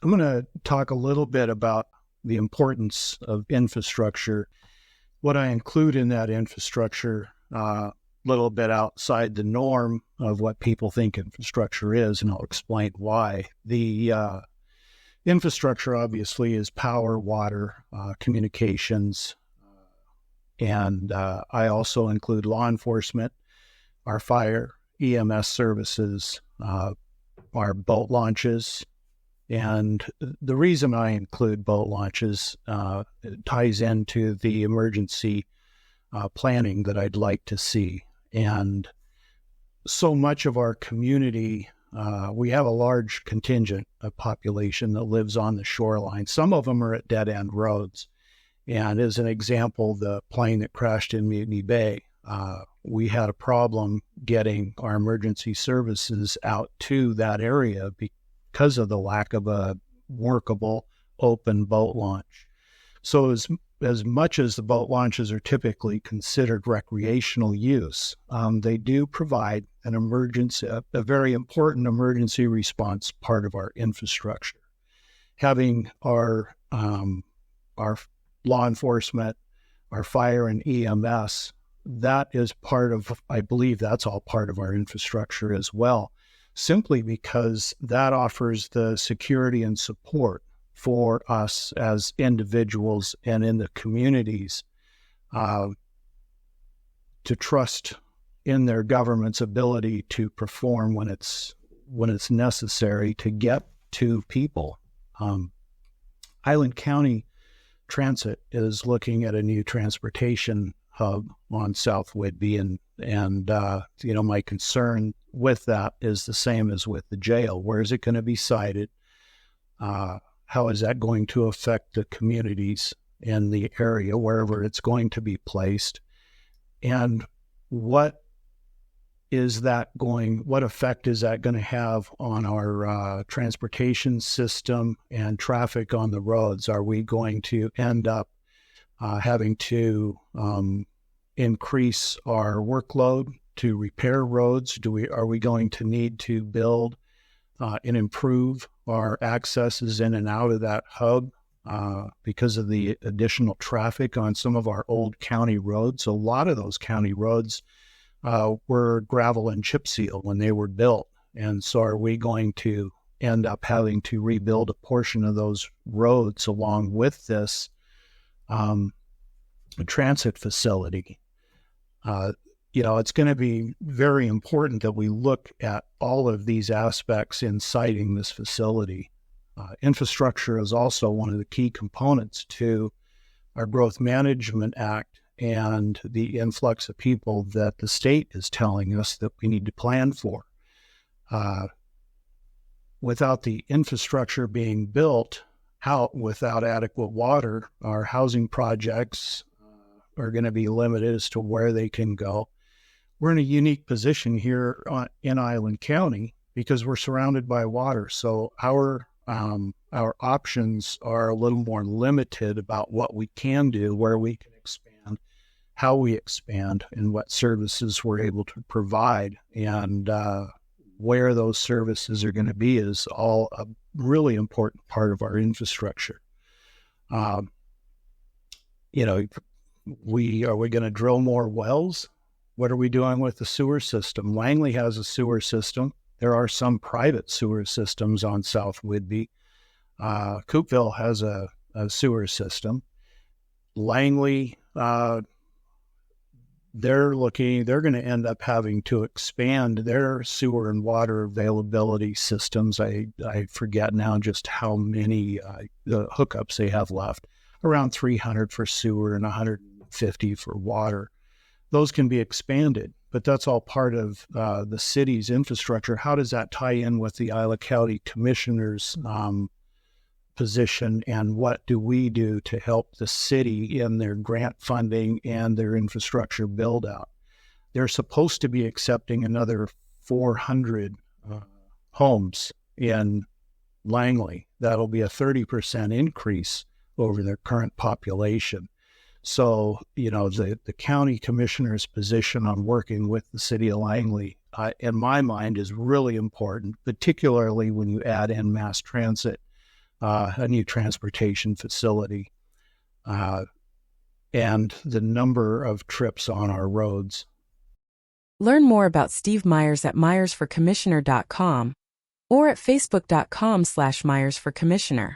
I'm going to talk a little bit about the importance of infrastructure, what I include in that infrastructure, a little bit outside the norm of what people think infrastructure is, and I'll explain why. The infrastructure obviously is power, water, communications, and I also include law enforcement, our fire, EMS services, our boat launches. And the reason I include boat launches it ties into the emergency planning that I'd like to see. And so much of our community, we have a large contingent of population that lives on the shoreline. Some of them are at dead-end roads. And as an example, the plane that crashed in Mutiny Bay, we had a problem getting our emergency services out to that area because of the lack of a workable open boat launch. So as much as the boat launches are typically considered recreational use, they do provide an emergency, a very important emergency response part of our infrastructure. Having our law enforcement, our fire and EMS, that is part of, I believe that's all part of our infrastructure as well, simply because that offers the security and support for us as individuals and in the communities to trust in their government's ability to perform when it's necessary to get to people. Island County Transit is looking at a new transportation hub on South Whidbey, and my concern with that is the same as with the jail. Where is it going to be sited? How is that going to affect the communities in the area, wherever it's going to be placed? And what effect is that going to have on our transportation system and traffic on the roads? Are we going to end up having to increase our workload to repair roads? Are we going to need to build and improve our accesses in and out of that hub because of the additional traffic on some of our old county roads? A lot of those county roads were gravel and chip seal when they were built. And so are we going to end up having to rebuild a portion of those roads along with this transit facility? It's going to be very important that we look at all of these aspects in siting this facility. Infrastructure is also one of the key components to our Growth Management Act and the influx of people that the state is telling us that we need to plan for. Without the infrastructure being built out without adequate water, our housing projects are going to be limited as to where they can go. We're in a unique position here in Island County because we're surrounded by water. So our options are a little more limited about what we can do, where we can expand, how we expand, and what services we're able to provide. And where those services are going to be is all a really important part of our infrastructure. Are we going to drill more wells? What are we doing with the sewer system? Langley has a sewer system. There are some private sewer systems on South Whidbey. Coopville has a sewer system. Langley, they're going to end up having to expand their sewer and water availability systems. I forget now just how many the hookups they have left. Around 300 for sewer and 150 for water. Those can be expanded, but that's all part of the city's infrastructure. How does that tie in with the Island County Commissioner's position, and what do we do to help the city in their grant funding and their infrastructure build out? They're supposed to be accepting another 400 homes in Langley. That'll be a 30% increase over their current population. So, the county commissioner's position on working with the city of Langley, in my mind, is really important, particularly when you add in mass transit a new transportation facility, and the number of trips on our roads. Learn more about Steve Myres at MyresForCommissioner.com or at Facebook.com/MyresForCommissioner.